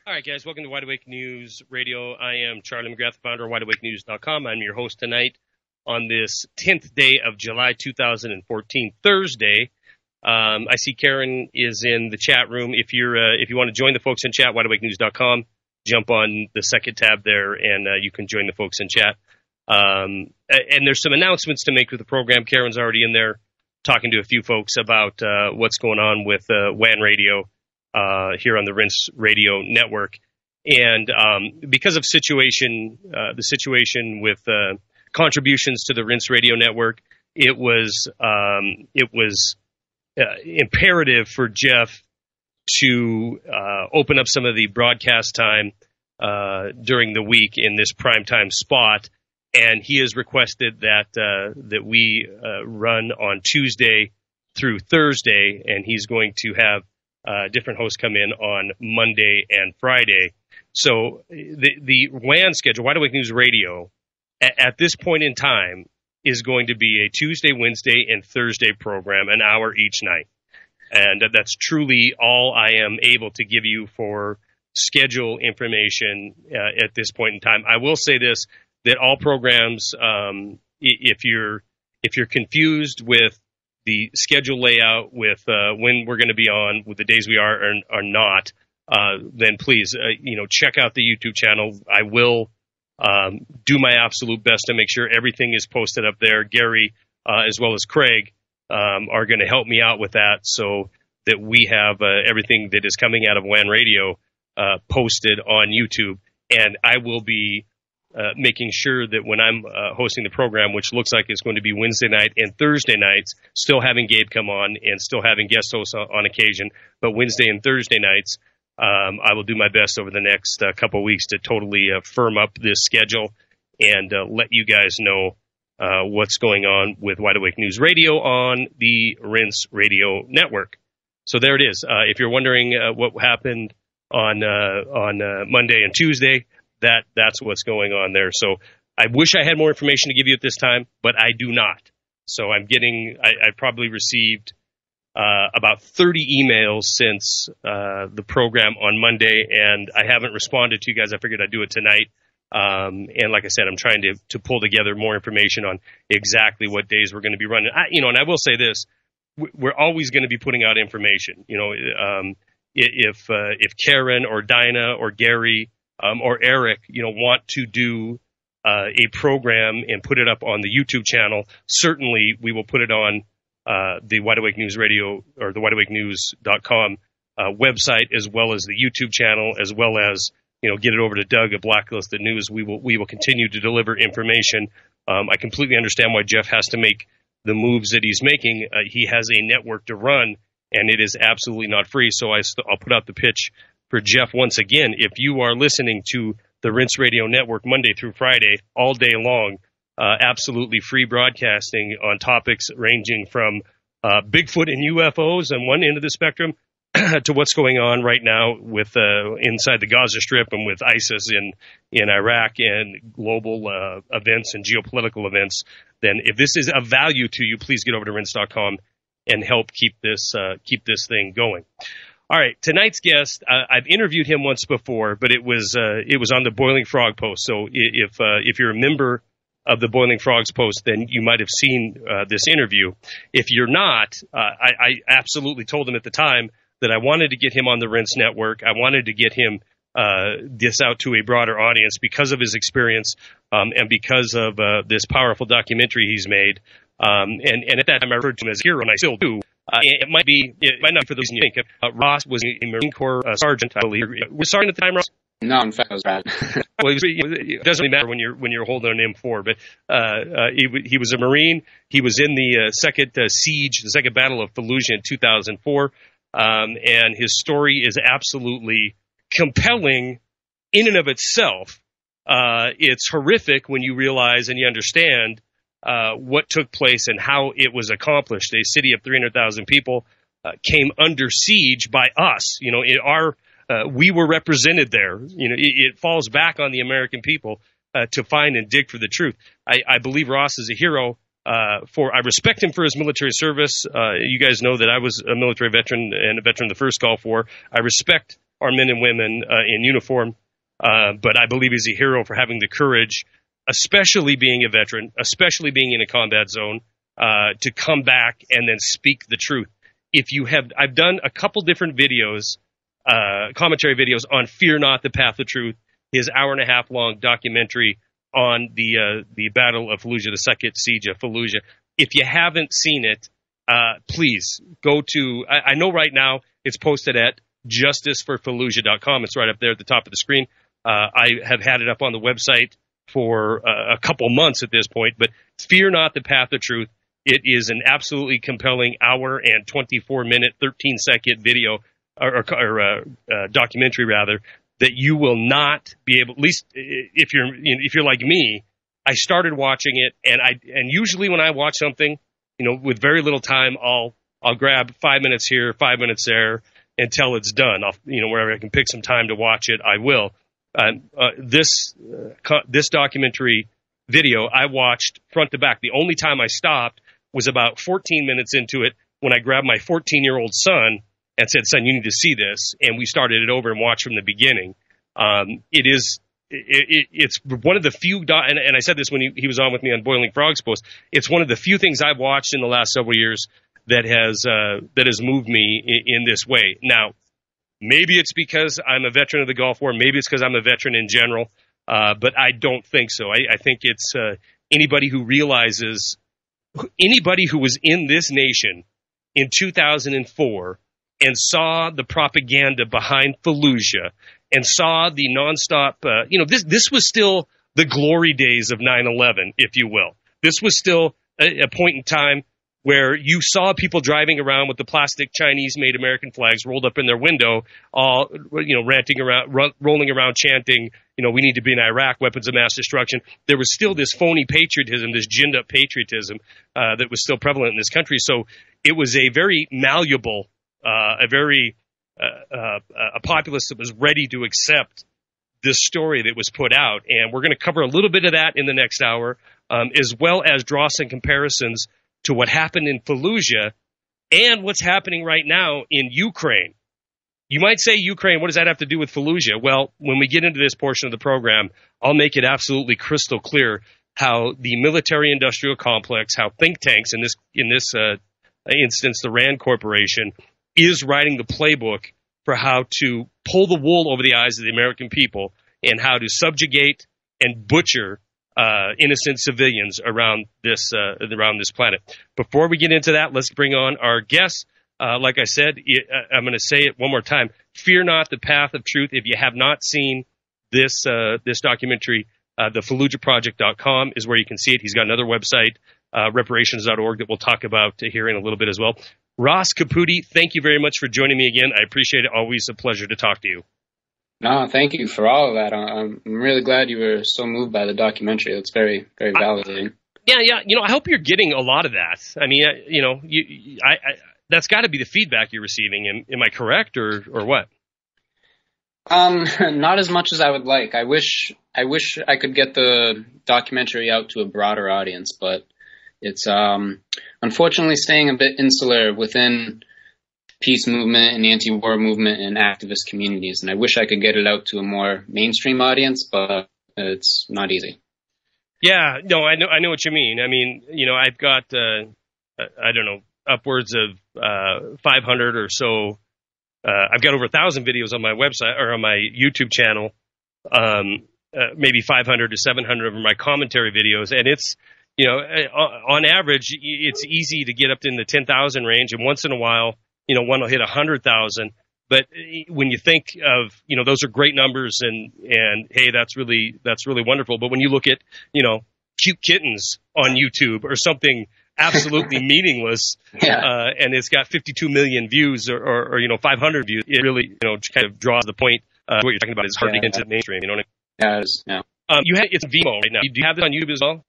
All right, guys, welcome to Wide Awake News Radio. I am Charlie McGrath, the founder of WideAwakeNews.com. I'm your host tonight on this 10th day of July 2014, Thursday. I see Karen is in the chat room. If you want to join the folks in chat, WideAwakeNews.com, jump on the second tab there, and you can join the folks in chat. And there's some announcements to make with the program. Karen's already in there talking to a few folks about what's going on with W.A.N Radio here on the Rinse Radio Network. And because of the situation with contributions to the Rinse Radio Network, it was imperative for Jeff to open up some of the broadcast time during the week in this primetime spot. And he has requested that we run on Tuesday through Thursday, and he's going to have different hosts come in on Monday and Friday. So the W.A.N schedule, Wide Awake News Radio, at this point in time is going to be a Tuesday, Wednesday, and Thursday program, an hour each night. And that's truly all I am able to give you for schedule information at this point in time. I will say this, that all programs, if you're confused with the schedule layout, with when we're going to be on, with the days we are not, then please, check out the YouTube channel. I will do my absolute best to make sure everything is posted up there. Gary, as well as Craig, are going to help me out with that so that we have everything that is coming out of W.A.N Radio posted on YouTube. And I will be making sure that when I'm hosting the program, which looks like it's going to be Wednesday night and Thursday nights, still having Gabe come on and still having guest hosts on occasion, but Wednesday and Thursday nights, I will do my best over the next couple of weeks to totally firm up this schedule and let you guys know what's going on with Wide Awake News Radio on the Rinse Radio Network. So there it is. If you're wondering what happened on Monday and Tuesday, that's what's going on there. So I wish I had more information to give you at this time, but I do not. So I probably received about 30 emails since the program on Monday, and I haven't responded to you guys. I figured I'd do it tonight. And like I said, I'm trying to pull together more information on exactly what days we're going to be running. And I will say this, we're always going to be putting out information. If Karen or Dinah or Gary or Eric, want to do a program and put it up on the YouTube channel, certainly we will put it on the Wide Awake News Radio or the WideAwakeNews.com website, as well as the YouTube channel, as well as get it over to Doug at Blacklisted News. We will continue to deliver information. I completely understand why Jeff has to make the moves that he's making. He has a network to run, and it is absolutely not free. So I'll put out the pitch for Jeff once again. If you are listening to the Rinse Radio Network Monday through Friday all day long, absolutely free broadcasting on topics ranging from Bigfoot and UFOs on one end of the spectrum to what's going on right now with inside the Gaza Strip and with ISIS in Iraq and global events and geopolitical events, then if this is of value to you, please get over to rinse.com and help keep this thing going. All right, tonight's guest, I've interviewed him once before, but it was on the Boiling Frog Post. So if you're a member of the Boiling Frogs Post, then you might have seen this interview. If you're not, I absolutely told him at the time that I wanted to get him on the Rinse Network. I wanted to get him this out to a broader audience because of his experience and because of this powerful documentary he's made. And at that time, I referred to him as a hero, and I still do. It might not be for the reason you think. Ross was a Marine Corps sergeant, I believe. Was sergeant at the time, Ross? No, in fact, I was bad. Well, it doesn't really matter when you're holding an M4, but he was a Marine. He was in the second siege, the second battle of Fallujah in 2004, and his story is absolutely compelling in and of itself. It's horrific when you realize and you understand what took place and how it was accomplished. A city of 300,000 people came under siege by us. We were represented there. It falls back on the American people to find and dig for the truth. I believe Ross is a hero. I respect him for his military service. You guys know that I was a military veteran and a veteran of the first Gulf War. I respect our men and women in uniform, but I believe he's a hero for having the courage, especially being a veteran, especially being in a combat zone, to come back and then speak the truth. I've done a couple different videos, commentary videos on Fear Not, the Path of Truth, his hour-and-a-half long documentary on the Battle of Fallujah, the Second Siege of Fallujah. If you haven't seen it, please go to, I know right now it's posted at justiceforfallujah.com. It's right up there at the top of the screen. I have had it up on the website for a couple months at this point, but Fear Not, the Path of Truth. It is an absolutely compelling hour and 24-minute, 13-second video or documentary, rather, that you will not be able. At least if you're like me, I started watching it, and usually when I watch something, with very little time, I'll grab 5 minutes here, 5 minutes there until it's done. Wherever I can pick some time to watch it, I will. This documentary video I watched front to back. The only time I stopped was about 14 minutes into it when I grabbed my 14-year-old son and said, "Son, you need to see this." And we started it over and watched from the beginning. It's one of the few, and I said this when he was on with me on Boiling Frogs Post. It's one of the few things I've watched in the last several years that has moved me in this way. Now, maybe it's because I'm a veteran of the Gulf War. Maybe it's because I'm a veteran in general. But I don't think so. I think it's anybody who realizes, anybody who was in this nation in 2004 and saw the propaganda behind Fallujah and saw the nonstop, this was still the glory days of 9/11, if you will. This was still a point in time where you saw people driving around with the plastic Chinese-made American flags rolled up in their window, all, ranting around, rolling around, chanting, we need to be in Iraq, weapons of mass destruction. There was still this phony patriotism, this ginned-up patriotism that was still prevalent in this country. So it was a very malleable, a populace that was ready to accept this story that was put out. And we're going to cover a little bit of that in the next hour, as well as draw some comparisons to what happened in Fallujah and what's happening right now in Ukraine. You might say, Ukraine, what does that have to do with Fallujah? Well, when we get into this portion of the program, I'll make it absolutely crystal clear how the military-industrial complex, how think tanks, in this instance, the RAND Corporation, is writing the playbook for how to pull the wool over the eyes of the American people and how to subjugate and butcher innocent civilians around this planet. Before we get into that, let's bring on our guests. Like I said, I'm going to say it one more time. Fear Not, the Path of Truth. If you have not seen this documentary, the FallujahProject.com is where you can see it. He's got another website, reparations.org, that we'll talk about here in a little bit as well. Ross Caputi, thank you very much for joining me again. I appreciate it. Always a pleasure to talk to you. No, thank you for all of that. I'm really glad you were so moved by the documentary. It's very, very validating. Yeah. I hope you're getting a lot of that. I mean, that's got to be the feedback you're receiving. Am I correct, or what? Not as much as I would like. I wish I could get the documentary out to a broader audience, but it's unfortunately staying a bit insular within peace movement and the anti-war movement and activist communities. And I wish I could get it out to a more mainstream audience, but it's not easy. Yeah, no, I know what you mean. I mean, I've got, I don't know, upwards of 500 or so. I've got over 1,000 videos on my website or on my YouTube channel. Maybe 500 to 700 of them are my commentary videos. And it's, on average, it's easy to get up in the 10,000 range. And once in a while, one will hit 100,000. But when you think of, those are great numbers and hey, that's really wonderful. But when you look at, cute kittens on YouTube or something absolutely meaningless, and it's got 52 million views or 500 views, it really, kind of draws the point. What you're talking about is hard to get into the mainstream, you know what I mean? Yeah, it is, yeah. It's Vimeo right now. Do you have it on YouTube as well?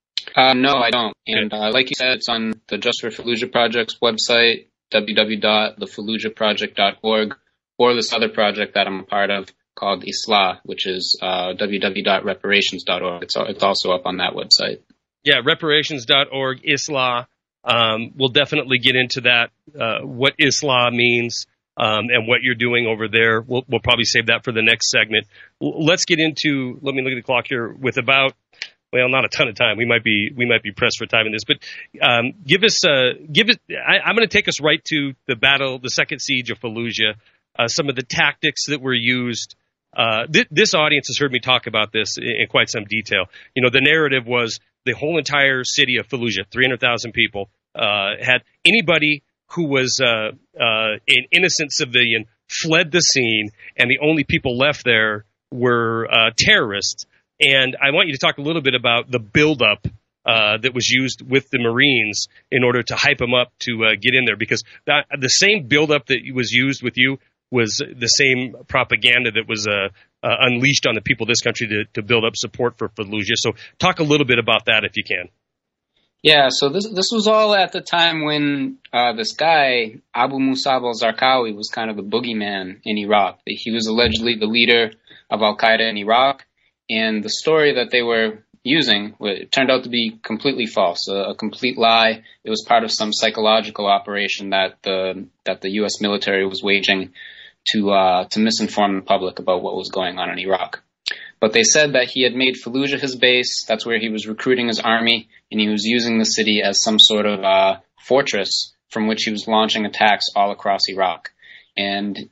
No, I don't. And like you said, it's on the Just for Fallujah Project's website, www.thefallujahproject.org, or this other project that I'm a part of called ISLA, which is www.reparations.org. It's also up on that website. Yeah, reparations.org, ISLA. We'll definitely get into that, what ISLA means, and what you're doing over there. We'll probably save that for the next segment. Let's get into. Let me look at the clock here. With about, well, not a ton of time. We might be pressed for time in this, but give us. I'm going to take us right to the battle, the second siege of Fallujah. Some of the tactics that were used. This audience has heard me talk about this in quite some detail. You know, the narrative was the whole entire city of Fallujah, 300,000 people, had anybody who was an innocent civilian fled the scene, and the only people left there were terrorists. And I want you to talk a little bit about the buildup that was used with the Marines in order to hype them up to get in there, because the same buildup that was used with you was the same propaganda that was unleashed on the people of this country to build up support for Fallujah. So talk a little bit about that if you can. Yeah, so this was all at the time when this guy, Abu Musab al-Zarqawi, was kind of the boogeyman in Iraq. He was allegedly the leader of al-Qaeda in Iraq, and the story that they were using turned out to be completely false, a complete lie. It was part of some psychological operation that the U.S. military was waging to misinform the public about what was going on in Iraq. But they said that he had made Fallujah his base. That's where he was recruiting his army, and he was using the city as some sort of fortress from which he was launching attacks all across Iraq. And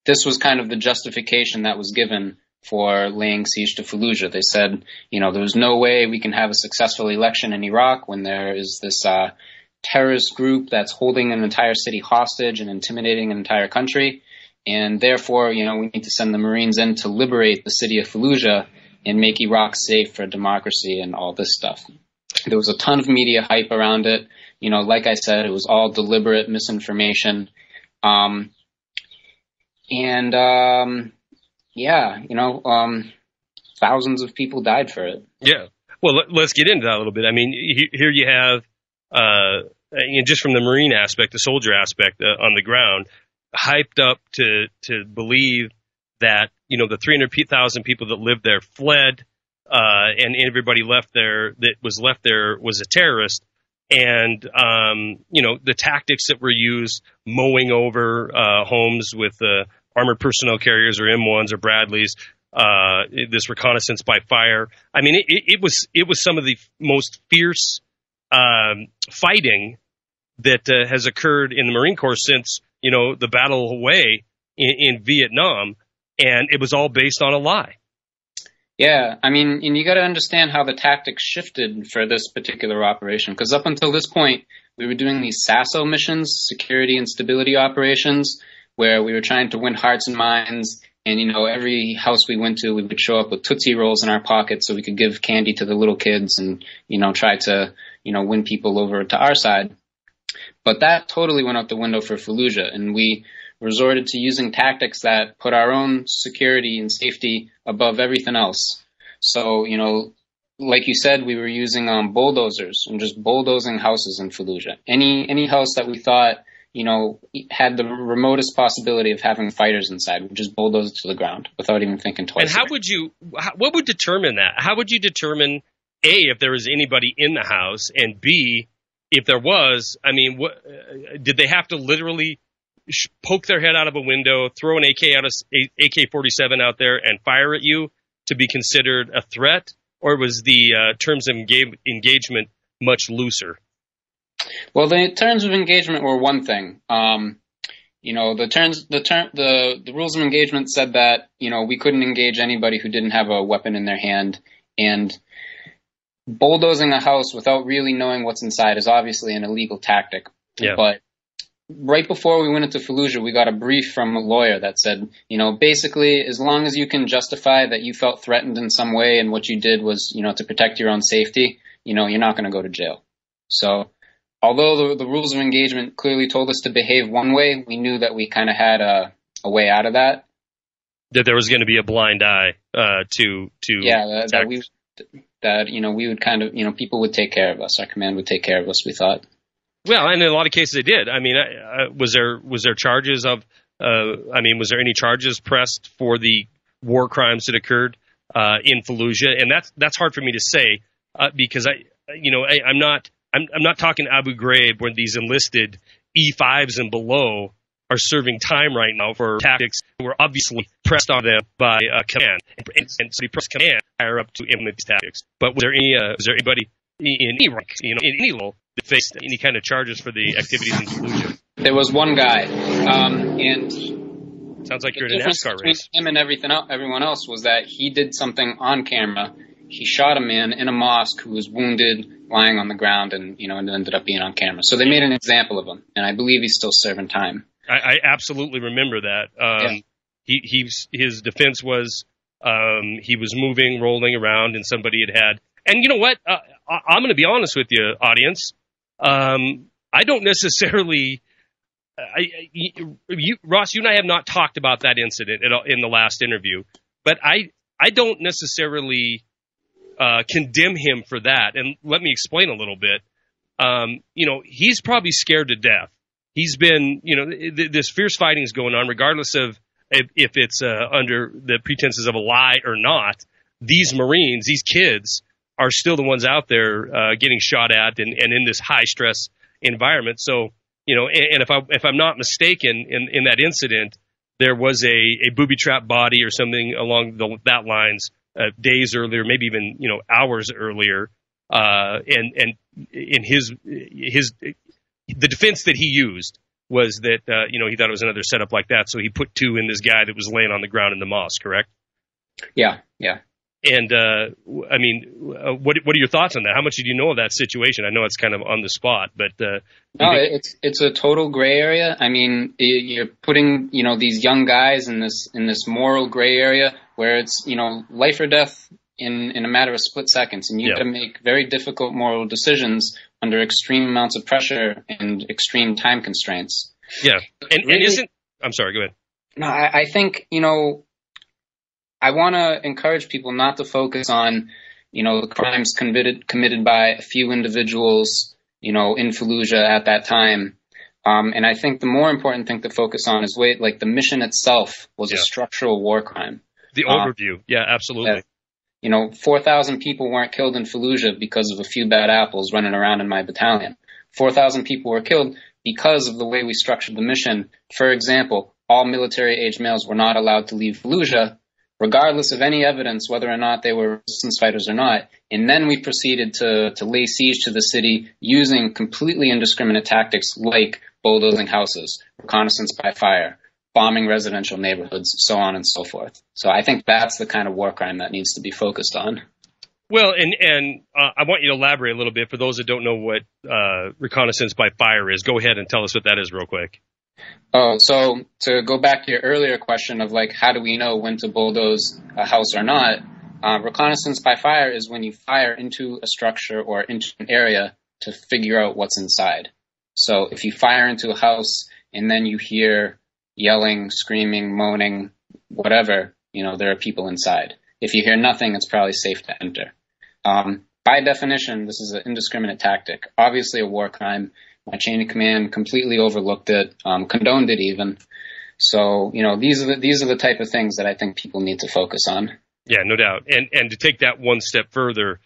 this was kind of the justification that was given for laying siege to Fallujah. They said, you know, there's no way we can have a successful election in Iraq when there is this terrorist group that's holding an entire city hostage and intimidating an entire country. And therefore, you know, we need to send the Marines in to liberate the city of Fallujah and make Iraq safe for democracy and all this stuff. There was a ton of media hype around it. You know, like I said, it was all deliberate misinformation. Thousands of people died for it. Yeah. Well, let's get into that a little bit. I mean, here you have, just from the Marine aspect, the soldier aspect on the ground, hyped up to believe that, you know, the 300,000 people that lived there fled, and everybody left there that was left there was a terrorist. And, you know, the tactics that were used, mowing over homes with armored personnel carriers or M1s or Bradleys, this reconnaissance by fire. I mean, it was some of the most fierce fighting that has occurred in the Marine Corps since, you know, the battle away in Vietnam, and it was all based on a lie. Yeah, I mean, and you got to understand how the tactics shifted for this particular operation, because up until this point, we were doing these SASO missions, security and stability operations, where we were trying to win hearts and minds. And, you know, every house we went to, we would show up with Tootsie Rolls in our pockets so we could give candy to the little kids and, you know, try to, you know, win people over to our side. But that totally went out the window for Fallujah, and we resorted to using tactics that put our own security and safety above everything else. So, you know, like you said, we were using bulldozers and just bulldozing houses in Fallujah. Any house that we thought, you know, had the remotest possibility of having fighters inside, we just bulldoze it to the ground without even thinking twice. And what would determine that? How would you determine, A, if there was anybody in the house, and B, if there was, I mean, did they have to literally poke their head out of a window, throw an AK-47 out there and fire at you to be considered a threat? Or was the terms of engagement much looser? Well, the terms of engagement were one thing. You know, the rules of engagement said that, you know, we couldn't engage anybody who didn't have a weapon in their hand, and bulldozing a house without really knowing what's inside is obviously an illegal tactic. Yeah. But right before we went into Fallujah, we got a brief from a lawyer that said, you know, basically, as long as you can justify that you felt threatened in some way and what you did was, you know, to protect your own safety, you know, you're not going to go to jail. So although the rules of engagement clearly told us to behave one way, we knew that we kind of had a way out of that. That there was going to be a blind eye to yeah, that you know, we would kind of, you know, people would take care of us. Our command would take care of us, we thought. Well, and in a lot of cases they did. I mean, was there charges of, was there any charges pressed for the war crimes that occurred in Fallujah? And that's hard for me to say because I'm not talking Abu Ghraib where these enlisted E5s and below are serving time right now for tactics that were obviously pressed on them by command, and so they pressed command higher up to implement these tactics. But was there anybody in any rank, in any level, that faced any kind of charges for the activities in Fallujah? There was one guy, and sounds like you're in a NASCAR race. Him and everyone else was that he did something on camera. He shot a man in a mosque who was wounded, lying on the ground, and it ended up being on camera. So they made an example of him, and I believe he's still serving time. I absolutely remember that. His defense was he was moving, rolling around, and somebody had. And you know what? I'm going to be honest with you, audience. I don't necessarily. Ross, you and I have not talked about that incident in the last interview, but I don't necessarily condemn him for that. And let me explain a little bit. He's probably scared to death. He's been, this fierce fighting is going on, regardless of if it's under the pretenses of a lie or not. These Marines, these kids, are still the ones out there getting shot at and in this high stress environment. So, and if I'm not mistaken, in that incident, there was a booby trap body or something along that lines days earlier, maybe even hours earlier, and in the defense that he used was that he thought it was another setup like that, so he put two in this guy that was laying on the ground in the mosque. Correct? Yeah. And what are your thoughts on that? How much did you know of that situation? I know it's kind of on the spot, but no, it's a total gray area. I mean, you're putting these young guys in this moral gray area where it's life or death in a matter of split seconds, and you got to make very difficult moral decisions under extreme amounts of pressure and extreme time constraints. Yeah, and isn't I'm sorry, go ahead. No, I think I want to encourage people not to focus on, the crimes committed by a few individuals, in Fallujah at that time. And I think the more important thing to focus on is the mission itself was a structural war crime. The overview. Yeah, absolutely. 4,000 people weren't killed in Fallujah because of a few bad apples running around in my battalion. 4,000 people were killed because of the way we structured the mission. For example, all military-age males were not allowed to leave Fallujah, regardless of any evidence whether or not they were resistance fighters or not. And then we proceeded to lay siege to the city using completely indiscriminate tactics like bulldozing houses, reconnaissance by fire, bombing residential neighborhoods, so on and so forth. So I think that's the kind of war crime that needs to be focused on. Well, and I want you to elaborate a little bit for those that don't know what reconnaissance by fire is. Go ahead and tell us what that is real quick. Oh, so to go back to your earlier question of how do we know when to bulldoze a house or not, reconnaissance by fire is when you fire into a structure or into an area to figure out what's inside. So if you fire into a house and then you hear yelling, screaming, moaning, whatever, there are people inside. If you hear nothing, it's probably safe to enter. By definition, this is an indiscriminate tactic, obviously a war crime. My chain of command completely overlooked it, condoned it even. So, these are the type of things that I think people need to focus on. Yeah, no doubt. And to take that one step further,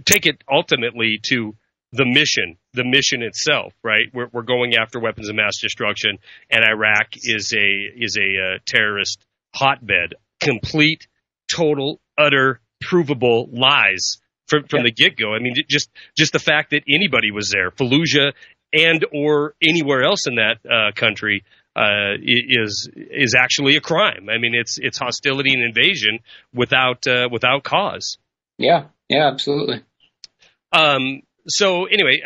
take it ultimately to the mission itself, right? We're going after weapons of mass destruction, and Iraq is a terrorist hotbed. Complete, total, utter, provable lies from the get-go. I mean, just the fact that anybody was there, Fallujah and or anywhere else in that country, is actually a crime. I mean, it's hostility and invasion without cause. Yeah, absolutely. So anyway,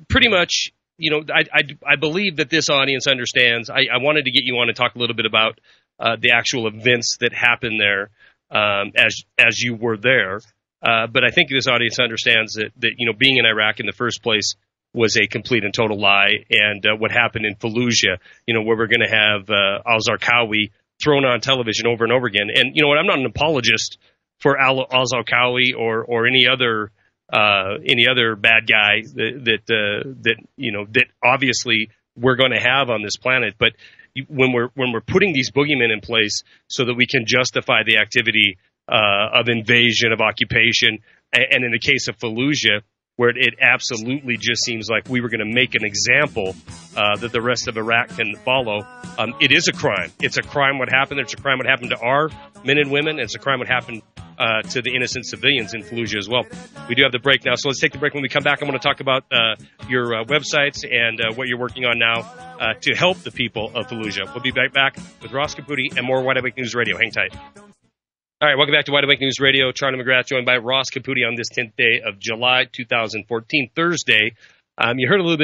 pretty much, I believe that this audience understands. I wanted to get you on to talk a little bit about the actual events that happened there, as you were there. But I think this audience understands that being in Iraq in the first place was a complete and total lie. And what happened in Fallujah, where we're going to have al-Zarqawi thrown on television over and over again. And you know what? I'm not an apologist for al-Zarqawi or any other bad guy that obviously we're going to have on this planet. But when we're putting these boogeymen in place so that we can justify the activity of invasion, of occupation, and in the case of Fallujah, where it absolutely just seems like we were going to make an example that the rest of Iraq can follow. It is a crime. It's a crime what happened. It's a crime what happened to our men and women. It's a crime what happened to the innocent civilians in Fallujah as well. We do have the break now, so let's take the break. When we come back, I want to talk about your websites and what you're working on now to help the people of Fallujah. We'll be right back with Ross Caputi and more Wide Awake News Radio. Hang tight. All right, welcome back to Wide Awake News Radio. Charlie McGrath joined by Ross Caputi on this 10th day of July 2014, Thursday. You heard a little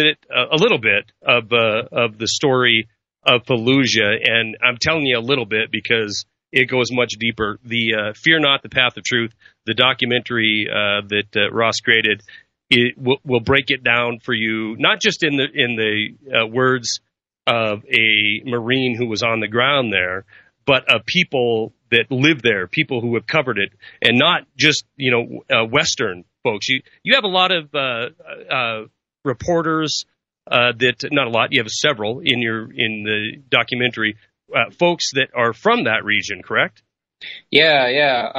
bit of the story of Fallujah, and I'm telling you a little bit because it goes much deeper. The Fear Not, the Path of Truth, the documentary that Ross created, it will break it down for you, not just in the words of a Marine who was on the ground there, but of people that live there, people who have covered it, and not just, Western folks. You have a lot of reporters that, not a lot, you have several in the documentary, folks that are from that region, correct? Yeah.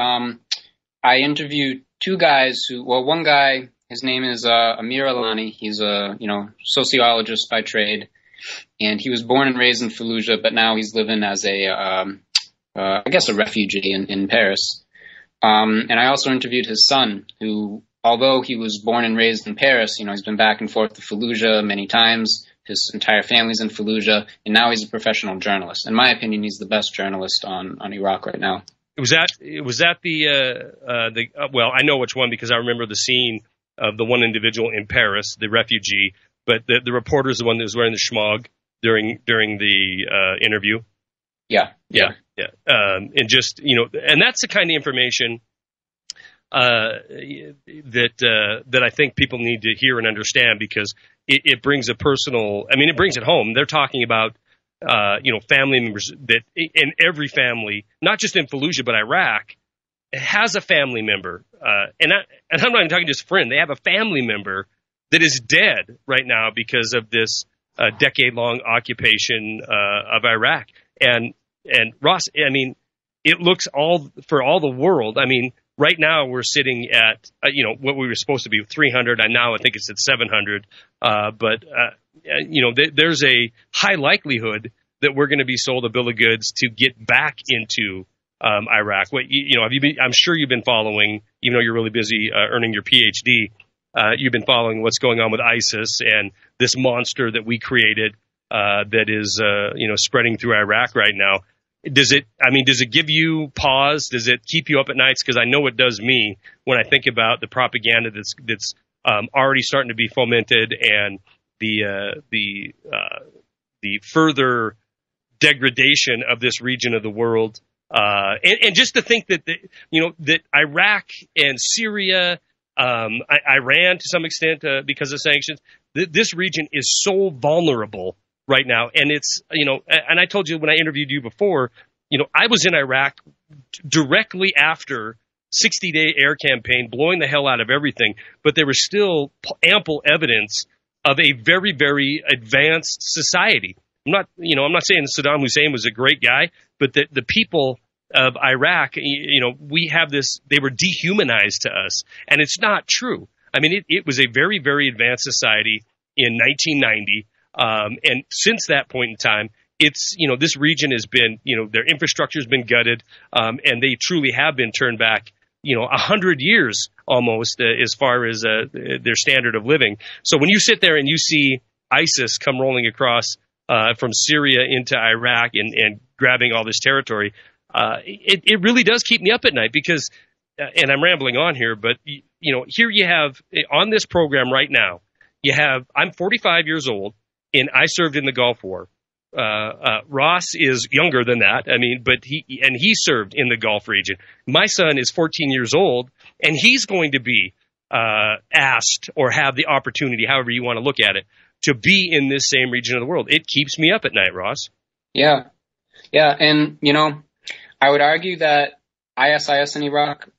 I interviewed two guys one guy, his name is Amir Alani. He's a, sociologist by trade, and he was born and raised in Fallujah, but now he's living as I guess a refugee in Paris. And I also interviewed his son, who, although he was born and raised in Paris, he's been back and forth to Fallujah many times. His entire family's in Fallujah, and now he's a professional journalist. In my opinion, he's the best journalist on Iraq right now. Was that the well, I know which one because I remember the scene of the one individual in Paris, the refugee, but the reporter is the one that was wearing the shmog during the interview. Yeah. And just, and that's the kind of information that I think people need to hear and understand, because it brings it brings it home. They're talking about, family members that in every family, not just in Fallujah, but Iraq, has a family member. And I'm not even talking just a friend. They have a family member that is dead right now because of this decade-long occupation of Iraq. And Ross, it looks for all the world. Right now we're sitting at, what we were supposed to be 300. And now I think it's at 700. There's a high likelihood that we're going to be sold a bill of goods to get back into Iraq. I'm sure you've been following, even though you're really busy earning your PhD. You've been following what's going on with ISIS and this monster that we created that is, spreading through Iraq right now. Does it give you pause? Does it keep you up at nights? Because I know it does me when I think about the propaganda that's already starting to be fomented, and the further degradation of this region of the world, and just to think that that Iraq and Syria, Iran to some extent because of sanctions, this region is so vulnerable right now. And it's, and I told you when I interviewed you before, I was in Iraq directly after 60-day air campaign, blowing the hell out of everything. But there was still ample evidence of a very, very advanced society. I'm not saying Saddam Hussein was a great guy, but the people of Iraq, we have this, they were dehumanized to us. And it's not true. It was a very, very advanced society in 1990. And since that point in time, it's, this region has been, their infrastructure has been gutted, and they truly have been turned back, 100 years almost as far as their standard of living. So when you sit there and you see ISIS come rolling across from Syria into Iraq and grabbing all this territory, it really does keep me up at night because, and I'm rambling on here, but, here you have on this program right now, I'm 45 years old. And I served in the Gulf War. Ross is younger than that. But he served in the Gulf region. My son is 14 years old, and he's going to be asked or have the opportunity, however you want to look at it, to be in this same region of the world. It keeps me up at night, Ross. Yeah. And, I would argue that ISIS in Iraq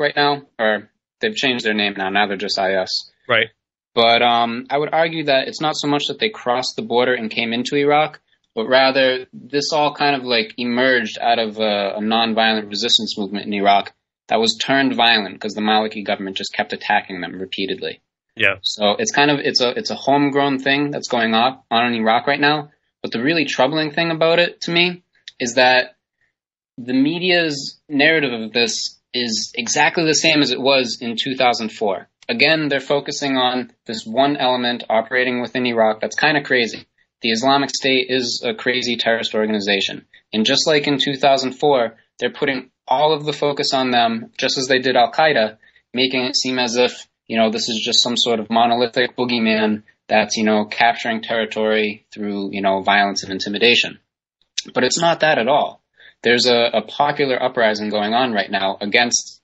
right now, or they've changed their name now. Now they're just IS. Right. But I would argue that it's not so much that they crossed the border and came into Iraq, but rather this all kind of emerged out of a nonviolent resistance movement in Iraq that was turned violent because the Maliki government just kept attacking them repeatedly. Yeah. So it's kind of it's a homegrown thing that's going on in Iraq right now. But the really troubling thing about it to me is that the media's narrative of this is exactly the same as it was in 2004. Again, they're focusing on this one element operating within Iraq that's kind of crazy. The Islamic State is a crazy terrorist organization. And just like in 2004, they're putting all of the focus on them, just as they did Al-Qaeda, making it seem as if, this is just some sort of monolithic boogeyman that's, capturing territory through, violence and intimidation. But it's not that at all. There's a popular uprising going on right now against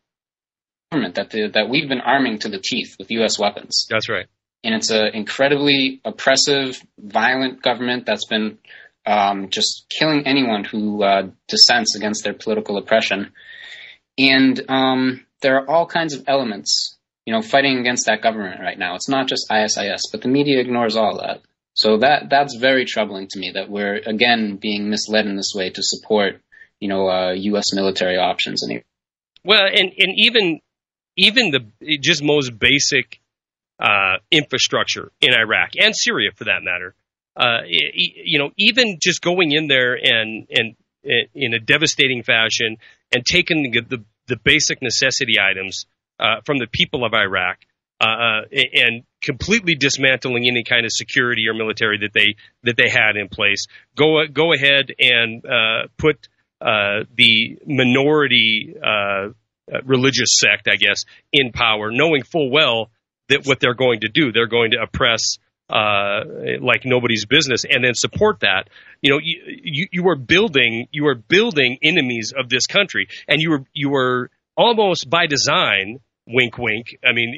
government that we've been arming to the teeth with U.S. weapons. That's right. And it's an incredibly oppressive, violent government that's been just killing anyone who dissents against their political oppression. And there are all kinds of elements, fighting against that government right now. It's not just ISIS, but the media ignores all that. So that's very troubling to me, that we're, again, being misled in this way to support, U.S. military options. Well, and even the just most basic infrastructure in Iraq and Syria, for that matter, even just going in there and in a devastating fashion and taking the basic necessity items from the people of Iraq and completely dismantling any kind of security or military that they had in place. Go ahead and put the minority religious sect, I guess, in power, knowing full well that what they're going to do, they're going to oppress like nobody's business, and then support that. You are building enemies of this country, and you were almost by design. Wink, wink. I mean,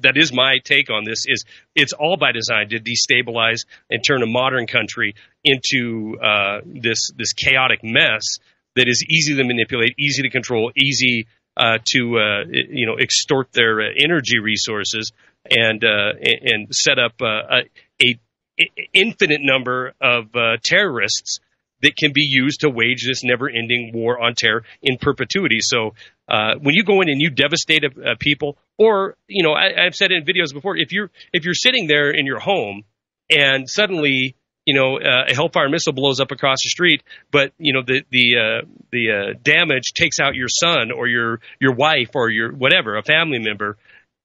that is my take on this. Is it's all by design to destabilize and turn a modern country into this chaotic mess that is easy to manipulate, easy to control, easy to extort their energy resources and set up a infinite number of terrorists that can be used to wage this never-ending war on terror in perpetuity. So when you go in and you devastate people, or I've said it in videos before, if you're sitting there in your home and suddenly a Hellfire missile blows up across the street, but the damage takes out your son or your wife or your whatever, a family member,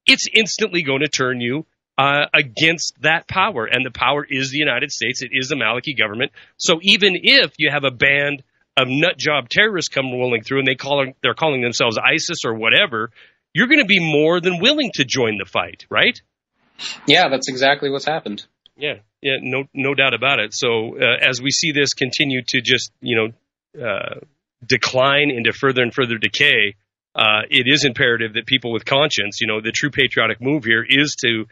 it's instantly going to turn you against that power, and the power is the United States. It is the Maliki government. So even if you have a band of nut job terrorists come rolling through, and they're calling themselves ISIS or whatever, you're going to be more than willing to join the fight, right? Yeah, that's exactly what's happened. Yeah, no doubt about it. So as we see this continue to just decline into further and further decay, it is imperative that people with conscience, the true patriotic move here is to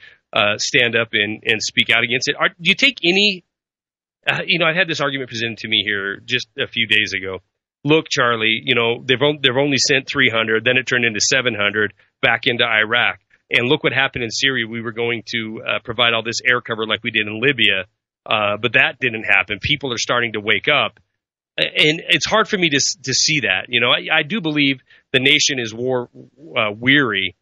stand up and speak out against it. Do you take any? I had this argument presented to me here just a few days ago. Look, Charlie, they've only sent 300, then it turned into 700 back into Iraq. And look what happened in Syria. We were going to provide all this air cover like we did in Libya, but that didn't happen. People are starting to wake up. And it's hard for me to see that. I do believe the nation is war weary,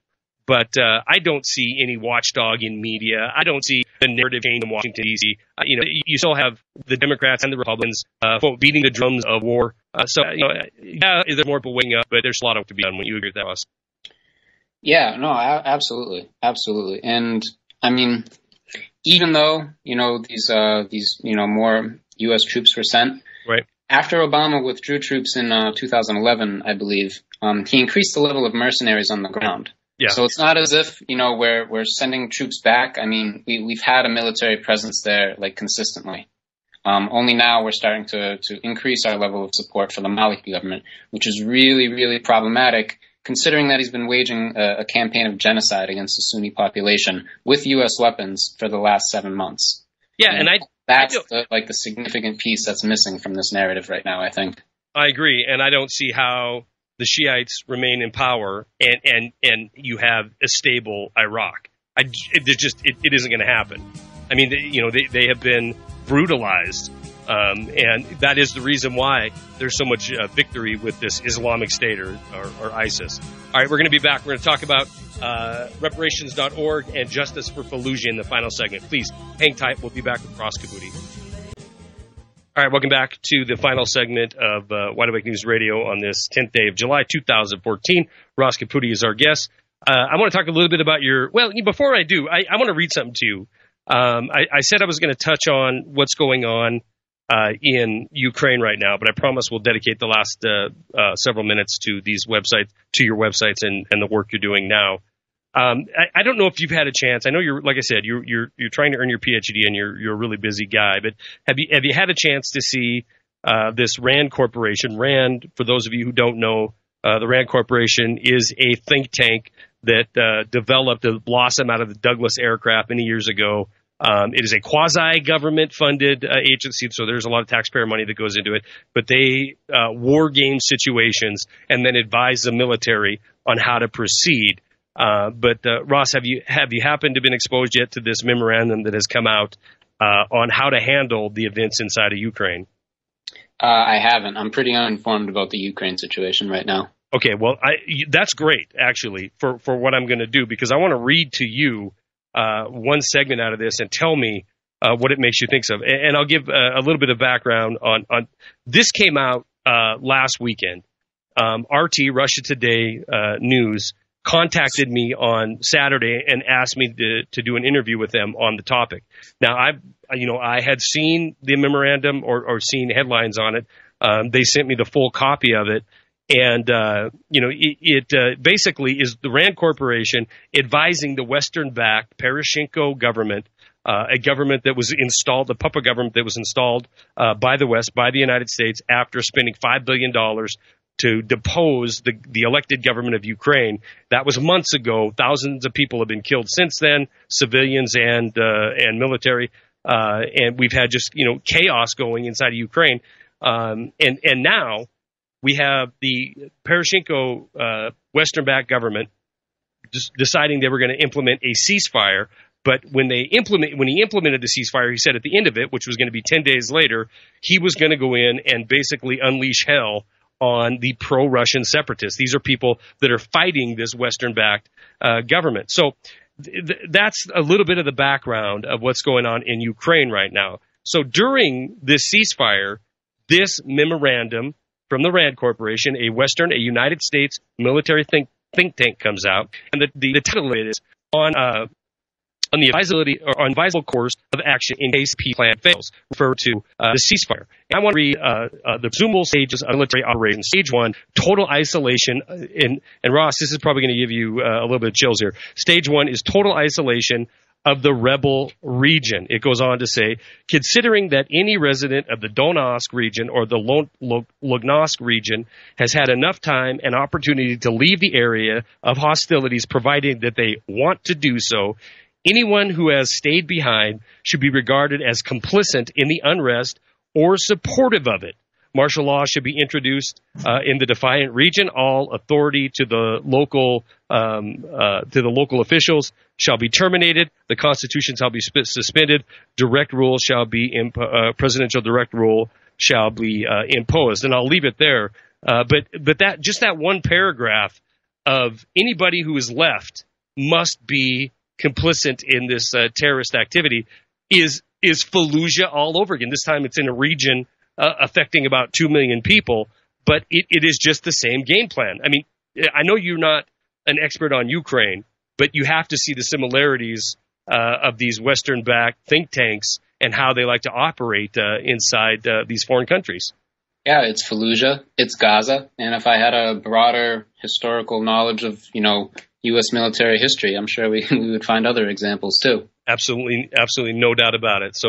but I don't see any watchdog in media. I don't see the narrative change in Washington, D.C. You still have the Democrats and the Republicans beating the drums of war. There's more people waking up, but there's a lot to be done. When you agree with that, Ross? Yeah, no, absolutely. And I mean, even though, these more U.S. troops were sent, right after Obama withdrew troops in 2011, I believe, he increased the level of mercenaries on the ground. Yeah. So it's not as if, we're sending troops back. I mean, we've had a military presence there, consistently. Only now we're starting to increase our level of support for the Maliki government, which is really, really problematic, considering that he's been waging a campaign of genocide against the Sunni population with U.S. weapons for the last 7 months. Yeah, that's the significant piece that's missing from this narrative right now, I think. I agree, and I don't see how the Shiites remain in power and you have a stable Iraq. It isn't going to happen. I mean, they have been brutalized And that is the reason why there's so much victory with this Islamic State or ISIS. All right, we're going to be back. We're going to talk about reparations.org and justice for Fallujah in the final segment. Please hang tight. We'll be back with Ross Caputi. All right, welcome back to the final segment of Wide Awake News Radio on this 10th day of July, 2014. Ross Caputi is our guest. I want to talk a little bit about before I do, I want to read something to you. I said I was going to touch on what's going on in Ukraine right now, but I promise we'll dedicate the last several minutes to these websites, to your websites and the work you're doing now. I don't know if you've had a chance. I know like I said, you're trying to earn your PhD and you're a really busy guy, but have you had a chance to see this RAND Corporation? RAND, for those of you who don't know, the RAND Corporation is a think tank that developed a blossom out of the Douglas aircraft many years ago. It is a quasi-government funded agency, so there's a lot of taxpayer money that goes into it. But they war game situations and then advise the military on how to proceed. But Ross, have you happened to been exposed yet to this memorandum that has come out on how to handle the events inside of Ukraine? I haven't. I'm pretty uninformed about the Ukraine situation right now. Okay, well, that's great, actually, for what I'm going to do, because I want to read to you one segment out of this and tell me what it makes you think of. And I'll give a little bit of background on this. Came out last weekend. RT, Russia Today News, contacted me on Saturday and asked me to do an interview with them on the topic. Now, I had seen the memorandum or seen headlines on it. They sent me the full copy of it. And, it basically is the RAND Corporation advising the Western-backed Poroshenko government, a government that was installed, the puppet government that was installed by the West, by the United States, after spending $5 billion to depose the elected government of Ukraine. That was months ago. Thousands of people have been killed since then, civilians and military. And we've had just, chaos going inside of Ukraine. And now we have the Poroshenko Western-backed government deciding they were going to implement a ceasefire. But when he implemented the ceasefire, he said at the end of it, which was going to be 10 days later, he was going to go in and basically unleash hell on the pro-Russian separatists. These are people that are fighting this Western-backed government. So that's a little bit of the background of what's going on in Ukraine right now. So during this ceasefire, this memorandum from the RAND Corporation, a United States military think tank, comes out, and the title of it is on the advisability or on advisable course of action in case peace plan fails, refer to the ceasefire. And I want to read the presumable stages of military operation. Stage 1, total isolation. And Ross, this is probably going to give you a little bit of chills here. Stage 1 is total isolation of the rebel region. It goes on to say, considering that any resident of the Donetsk region or the Lugansk region has had enough time and opportunity to leave the area of hostilities, provided that they want to do so, anyone who has stayed behind should be regarded as complicit in the unrest or supportive of it. Martial law should be introduced in the defiant region. All authority to the local officials shall be terminated. The Constitution shall be suspended. Direct rule shall be presidential direct rule shall be imposed. And I'll leave it there. But that one paragraph of anybody who is left must be complicit in this terrorist activity is Fallujah all over again. This time it's in a region affecting about 2 million people, but it is just the same game plan. I mean, I know you're not an expert on Ukraine, but you have to see the similarities of these Western-backed think tanks and how they like to operate inside these foreign countries. Yeah, it's Fallujah, it's Gaza, and if I had a broader historical knowledge of, U.S. military history, I'm sure we would find other examples too. Absolutely, no doubt about it. So,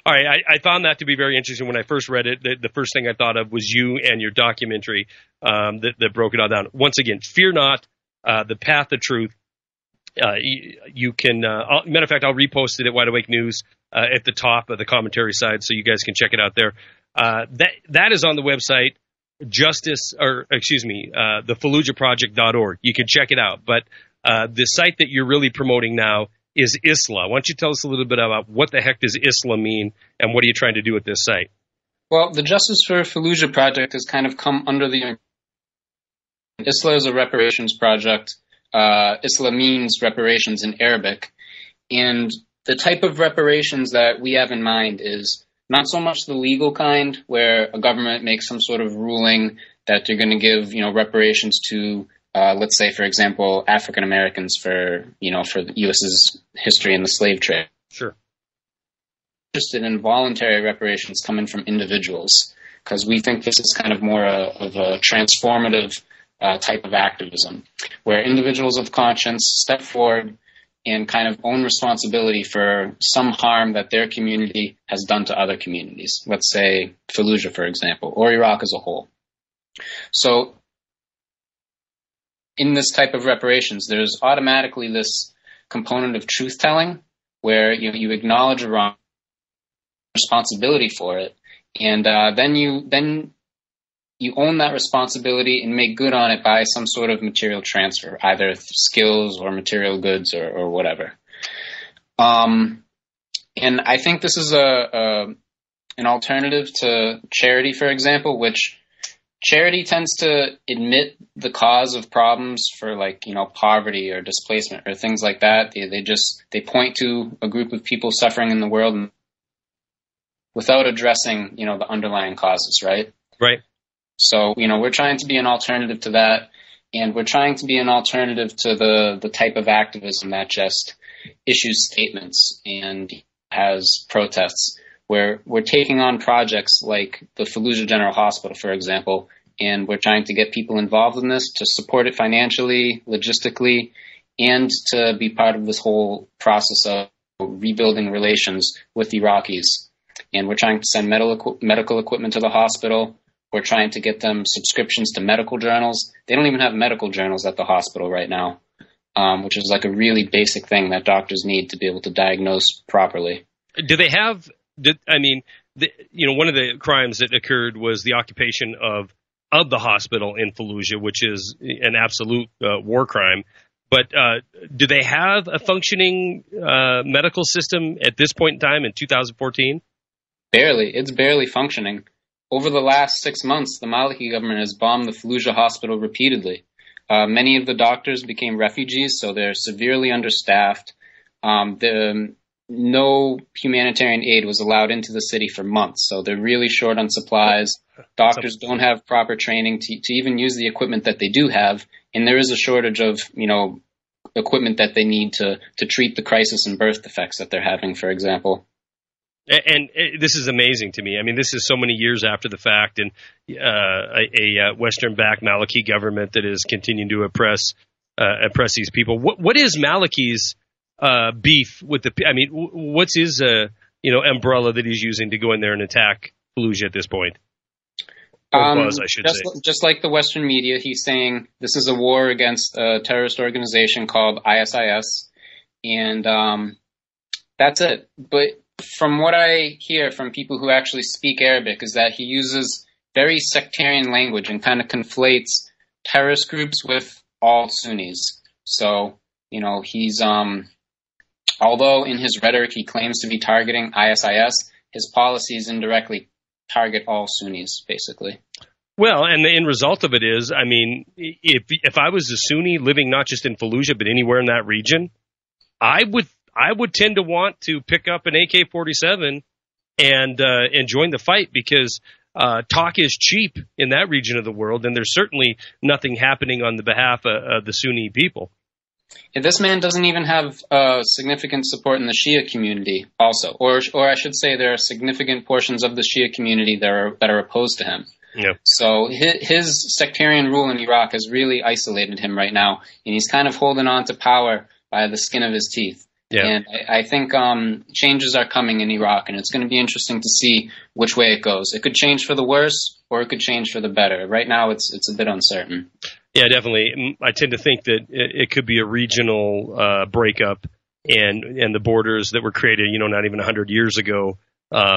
all right, I found that to be very interesting when I first read it. The first thing I thought of was you and your documentary that broke it all down. Once again, fear not, the path of truth. You can, matter of fact, I'll repost it at Wide Awake News at the top of the commentary side, so you guys can check it out there. That is on the website. The FallujahProject.org. You can check it out. But the site that you're really promoting now is ISLA. Why don't you tell us a little bit about what the heck does ISLA mean and what are you trying to do with this site? Well, the Justice for Fallujah project has kind of come under the ISLA is a reparations project. ISLA means reparations in Arabic. And the type of reparations that we have in mind is not so much the legal kind, where a government makes some sort of ruling that they're going to give, reparations to, let's say, for example, African Americans for the U.S.'s history in the slave trade. Sure. Interested in voluntary reparations coming from individuals, because we think this is kind of more of a transformative type of activism, where individuals of conscience step forward and kind of own responsibility for some harm that their community has done to other communities. Let's say Fallujah, for example, or Iraq as a whole. So in this type of reparations, there's automatically this component of truth-telling, where you acknowledge a wrong, responsibility for it, and then you own that responsibility and make good on it by some sort of material transfer, either skills or material goods or whatever. And I think this is an alternative to charity, for example, which charity tends to admit the cause of problems for, like, poverty or displacement or things like that. They point to a group of people suffering in the world without addressing, the underlying causes, right? Right. So, we're trying to be an alternative to that, and we're trying to be an alternative to the type of activism that just issues statements and has protests, where we're taking on projects like the Fallujah General Hospital, for example, and we're trying to get people involved in this to support it financially, logistically, and to be part of this whole process of rebuilding relations with Iraqis. And we're trying to send medical equipment to the hospital. We're trying to get them subscriptions to medical journals. They don't even have medical journals at the hospital right now, which is like a really basic thing that doctors need to be able to diagnose properly. Do they have? One of the crimes that occurred was the occupation of the hospital in Fallujah, which is an absolute war crime. But do they have a functioning medical system at this point in time in 2014? Barely. It's barely functioning. Over the last 6 months, the Maliki government has bombed the Fallujah hospital repeatedly. Many of the doctors became refugees, so they're severely understaffed. No humanitarian aid was allowed into the city for months, so they're really short on supplies. Doctors don't have proper training to even use the equipment that they do have, and there is a shortage of, equipment that they need to treat the crisis and birth defects that they're having, for example. And this is amazing to me. I mean, this is so many years after the fact, and a Western-backed Maliki government that is continuing to oppress these people. What is Maliki's beef with the? I mean, what's his umbrella that he's using to go in there and attack Fallujah at this point? I should say. Just like the Western media, he's saying this is a war against a terrorist organization called ISIS, and that's it. But from what I hear from people who actually speak Arabic is that he uses very sectarian language and kind of conflates terrorist groups with all Sunnis. So, he's, although in his rhetoric he claims to be targeting ISIS, his policies indirectly target all Sunnis, basically. Well, and the end result of it is, I mean, if I was a Sunni living not just in Fallujah but anywhere in that region, I would tend to want to pick up an AK-47 and join the fight, because talk is cheap in that region of the world, and there's certainly nothing happening on the behalf of the Sunni people. Yeah, this man doesn't even have significant support in the Shia community also, or I should say there are significant portions of the Shia community that are opposed to him. Yeah. So his sectarian rule in Iraq has really isolated him right now, and he's kind of holding on to power by the skin of his teeth. Yeah. And I think changes are coming in Iraq, and it's going to be interesting to see which way it goes. It could change for the worse, or it could change for the better. Right now, it's a bit uncertain. Yeah, definitely. I tend to think that it could be a regional breakup, and the borders that were created, not even 100 years ago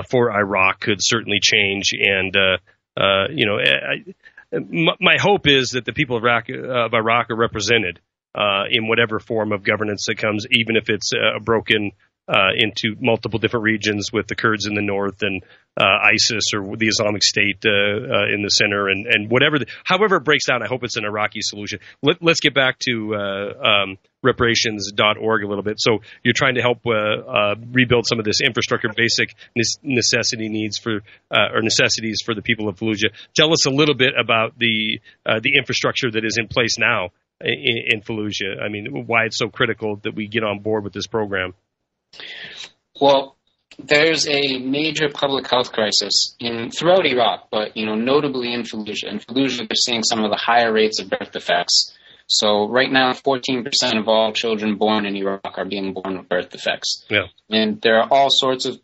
for Iraq could certainly change. And my hope is that the people of Iraq are represented in whatever form of governance that comes, even if it's a broken into multiple different regions with the Kurds in the north and ISIS or the Islamic State in the center, and however it breaks down. I hope it's an Iraqi solution. Let's get back to reparations.org a little bit. So you're trying to help rebuild some of this infrastructure, basic necessities for the people of Fallujah. Tell us a little bit about the infrastructure that is in place now in Fallujah. I mean, why it's so critical that we get on board with this program. Well, there's a major public health crisis throughout Iraq, but notably in Fallujah. In Fallujah, they're seeing some of the higher rates of birth defects. So right now, 14% of all children born in Iraq are being born with birth defects. Yeah. And there are all sorts of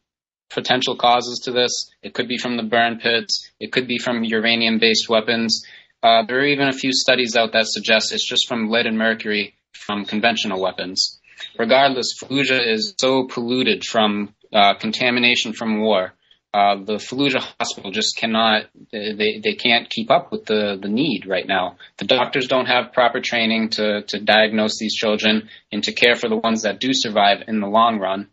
potential causes to this. It could be from the burn pits. It could be from uranium-based weapons. There are even a few studies out that suggest it's just from lead and mercury from conventional weapons. Regardless, Fallujah is so polluted from contamination from war. The Fallujah hospital just cannot, they can't keep up with the need right now. The doctors don't have proper training to diagnose these children and to care for the ones that do survive in the long run.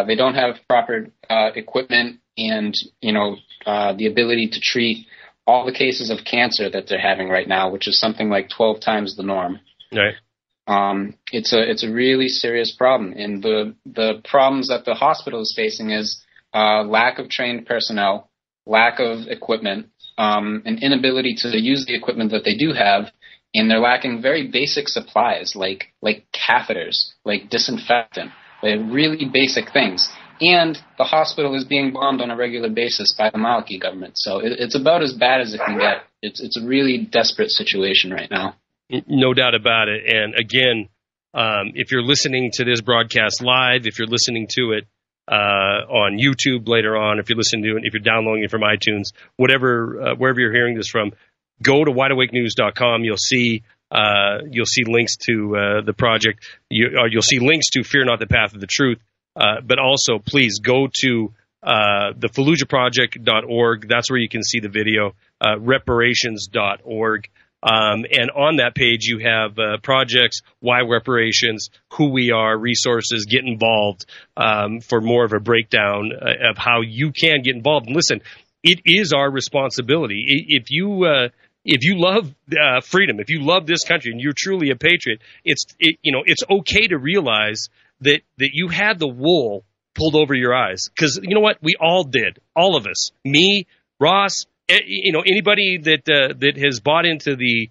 They don't have proper equipment and, the ability to treat all the cases of cancer that they're having right now, which is something like 12 times the norm. Right. It's a really serious problem. And the problems that the hospital is facing is lack of trained personnel, lack of equipment, an inability to use the equipment that they do have, and they're lacking very basic supplies like catheters, like disinfectant, like really basic things. And the hospital is being bombed on a regular basis by the Maliki government. So it's about as bad as it can get. It's a really desperate situation right now. No doubt about it. And again, if you're listening to this broadcast live, if you're listening to it on YouTube later on, if you're listening to it, if you're downloading it from iTunes, wherever you're hearing this from, go to wideawakenews.com. You'll see links to the project. You'll see links to Fear Not the Path of the Truth. But also, please go to the FallujahProject.org. That's where you can see the video. Reparations.org. And on that page, you have projects, why reparations, who we are, resources, get involved for more of a breakdown of how you can get involved. And listen, it is our responsibility. If you love freedom, if you love this country, and you're truly a patriot, it's okay to realize that you had the wool pulled over your eyes. Because you know what? We all did. All of us. Me, Ross, anybody that has bought into the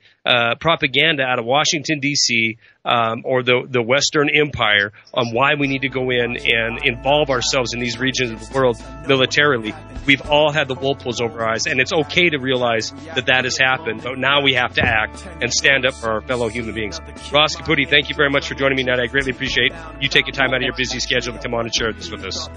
propaganda out of Washington, D.C., or the Western Empire on why we need to go in and involve ourselves in these regions of the world militarily, we've all had the wool pulled over our eyes. And it's okay to realize that has happened. But now we have to act and stand up for our fellow human beings. Ross Caputi, thank you very much for joining me tonight. I greatly appreciate you taking time out of your busy schedule to come on and share this with us.